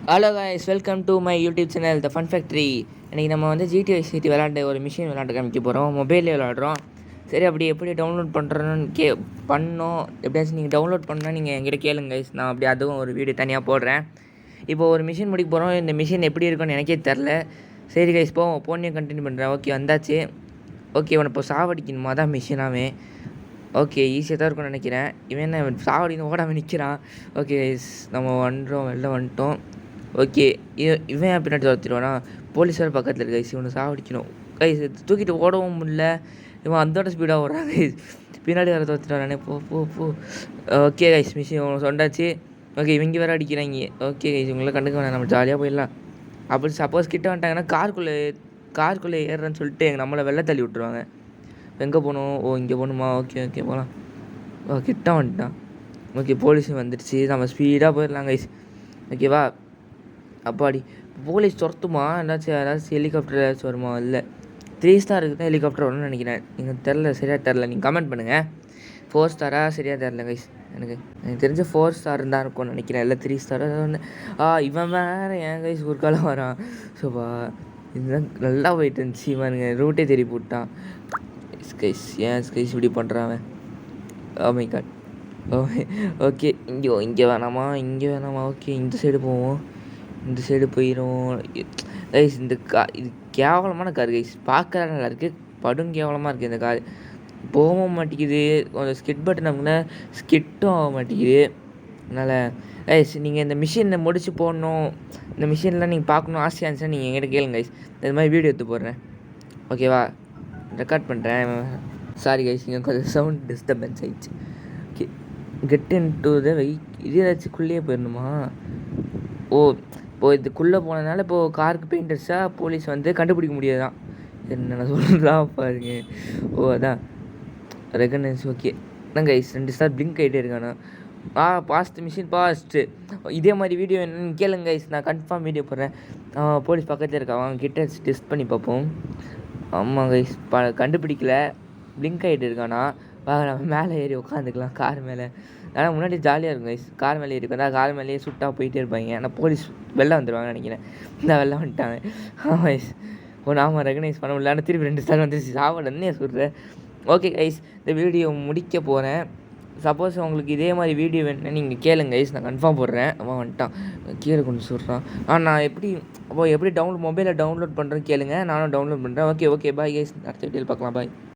Hello guys, welcome to my YouTube channel the fun factory. இன்றைக்கி நம்ம வந்து GDI city விளாண்டு ஒரு மிஷின் விளாண்டு காமிக்க போகிறோம். மொபைலில் விளாட்றோம். சரி, அப்படி எப்படி டவுன்லோட் பண்ணுறோன்னு பண்ணோம். எப்படியாச்சும் நீங்கள் டவுன்லோட் பண்ணால் நீங்கள் என்கிட்ட கேளுங்க கைஸ். நான் அப்படி அதுவும் ஒரு வீடியோ தனியாக போடுறேன். இப்போ ஒரு மிஷின் முடிக்க போகிறோம். இந்த மிஷின் எப்படி இருக்குன்னு எனக்கே தெரில. சரி கைஸ், போனே கண்டினியூ பண்ணுறேன். ஓகே, வந்தாச்சு. ஓகே, இவனை இப்போ சாவடிக்கணுமா தான் மிஷினாவே. ஓகே, ஈஸியாக தான் இருக்கும்னு நினைக்கிறேன். இவன் என்ன சாவடின்னு ஓடாமல் நிற்கிறான். ஓகே கைஸ், நம்ம வெளில வந்துட்டோம். ஓகே, இவன் பின்னாடி துரத்திடுவானா? போலீஸார் பக்கத்தில் இருக்க கைஸ். இவனை சாவடிக்கணும் கைஸ். தூக்கிட்டு ஓடவும் முடியல. இவன் அதோட ஸ்பீடாக ஓடுறான் கைஸ். பின்னாடி வர துரத்திடுவானே. போ. ஓகே கைஸ், மிஷின் சொண்டாச்சு. ஓகே, இவங்க வேறு அடிக்கிறாங்க. ஓகே கைஸ், இவங்களாம் கண்டுக்க வேணாம், நம்ம ஜாலியாக போயிடலாம். அப்படி சப்போஸ் கிட்ட வந்துட்டாங்கன்னா காருக்குள்ளே ஏறுறேன்னு சொல்லிட்டு நம்மளை வெளில தள்ளி விட்ருவாங்க. எங்கே போகணும்? இங்கே போகணுமா? ஓகே போகலாம். கிட்ட வந்துட்டான். ஓகே, போலீஸும் வந்துடுச்சு. நம்ம ஸ்பீடாக போயிடலாம் கைஸ். ஓகேவா? அப்பாடி, போலீஸ் துரத்துமா? ஏதாச்சும் ஹெலிகாப்டர் ஏதாச்சும் வருமா? இல்லை, 3 ஸ்டார் இருக்குது தான் ஹெலிகாப்டர் வரும்னு நினைக்கிறேன். நீங்கள் சரியாக தெரில. நீங்கள் கமெண்ட் பண்ணுங்கள். 4 ஸ்டாராக சரியாக தெரில கைஸ். எனக்கு தெரிஞ்ச 4 ஸ்டார் தான் இருக்கும்னு நினைக்கிறேன். இல்லை 3 ஸ்டார் ஒன்று. இவன் வேறு ஏன் கைஸ் ஒரு காலம் வரான். சோபா, இதுதான் நல்லா போயிட்டு இருந்துச்சு. இவனுங்க ரூட்டே தெரிய போட்டான் கைஸ். ஏன் கைஸ் இப்படி பண்ணுறான்? Oh my God. ஓகே, இங்கே வேணாமா? ஓகே, இந்த சைடு போவோம். இந்த சைடு போயிடும் கைஸ். இது கேவலமான கார் கைஸ். பார்க்க நல்லா இருக்குது, படும் கேவலமாக இருக்குது இந்த கார். போகவும் மாட்டேங்குது. கொஞ்சம் ஸ்கிட் பட்டன் அப்படின்னா ஸ்கிட்டும் ஆக மாட்டேங்குது. அதனால் கைஸ், நீங்கள் இந்த மிஷினை முடிச்சு போடணும், இந்த மிஷின்லாம் நீங்கள் பார்க்கணும் ஆசையாக இருந்துச்சுன்னா நீங்கள் எங்கிட்ட கேளுங்க கைஸ். இந்த மாதிரி வீடியோ எடுத்து போடுறேன். ஓகேவா? ரெக்கார்ட் பண்ணுறேன். சாரி கைஸ், இங்கே கொஞ்சம் சவுண்ட் டிஸ்டர்பன்ஸ் ஆகிடுச்சு. Okay, get in to the இது ஏதாச்சுக்குள்ளேயே போயிடணுமா? இப்போது இதுக்குள்ளே போனதுனால இப்போது காருக்கு பெயிண்ட் அடிச்சா போலீஸ் வந்து கண்டுபிடிக்க முடியாதான். என்னென்ன சொல்கிறா பாருங்க. அதான் ரெகனைஸ். ஓகே தான் கைஸ், 2 ஸ்டார் பிளிங்க் ஆகிட்டே இருக்கானா? Fast machine fast. இதே மாதிரி வீடியோ என்னன்னு கேளுங்க கைஸ், நான் கன்ஃபார்ம் வீடியோ போடுறேன். போலீஸ் பக்கத்தில் இருக்கா, அவங்க கிட்ட டெஸ்ட் பண்ணி பார்ப்போம். ஆமாம் கைஸ், கண்டுபிடிக்கல. பிளிங்க் ஆகிட்டு இருக்கானா? நம்ம மேலே ஏறி உட்காந்துக்கலாம் கார் மேலே. ஆனால் முன்னாடி ஜாலியாக இருக்கும் கைஸ். கார் மேலே ஏறி உட்காந்தா கார் மேலேயே சுட்டாக போயிட்டே இருப்பாங்க. ஆனால் போலீஸ் வெளில வந்துடுவாங்கன்னு நினைக்கிறேன். இந்த வெளில வந்துட்டாங்க. ஆமாம் கைஸ். ஆமாம், ரெகனைஸ் பண்ண முடியல. ஆனால் திருப்பி 2 ஸ்டார் வந்துருச்சு. சாவடன்னே சொல்கிறேன். ஓகே கைஸ், இந்த வீடியோ முடிக்க போகிறேன். சப்போஸ் உங்களுக்கு இதே மாதிரி வீடியோ வேணும்னா நீங்கள் கேளுங்க கைஸ், நான் கன்ஃபார்ம் போடுறேன். அவன் வந்துட்டான், கீழே கொண்டு சொல்கிறான். நான் எப்படி மொபைலில் டவுன்லோட் பண்ணுறேன்னு கேளுங்க, நானும் டவுன்லோட் பண்ணுறேன். ஓகே பாய் கைஸ், அடுத்த வீடியோவில் பார்க்கலாம். பாய்.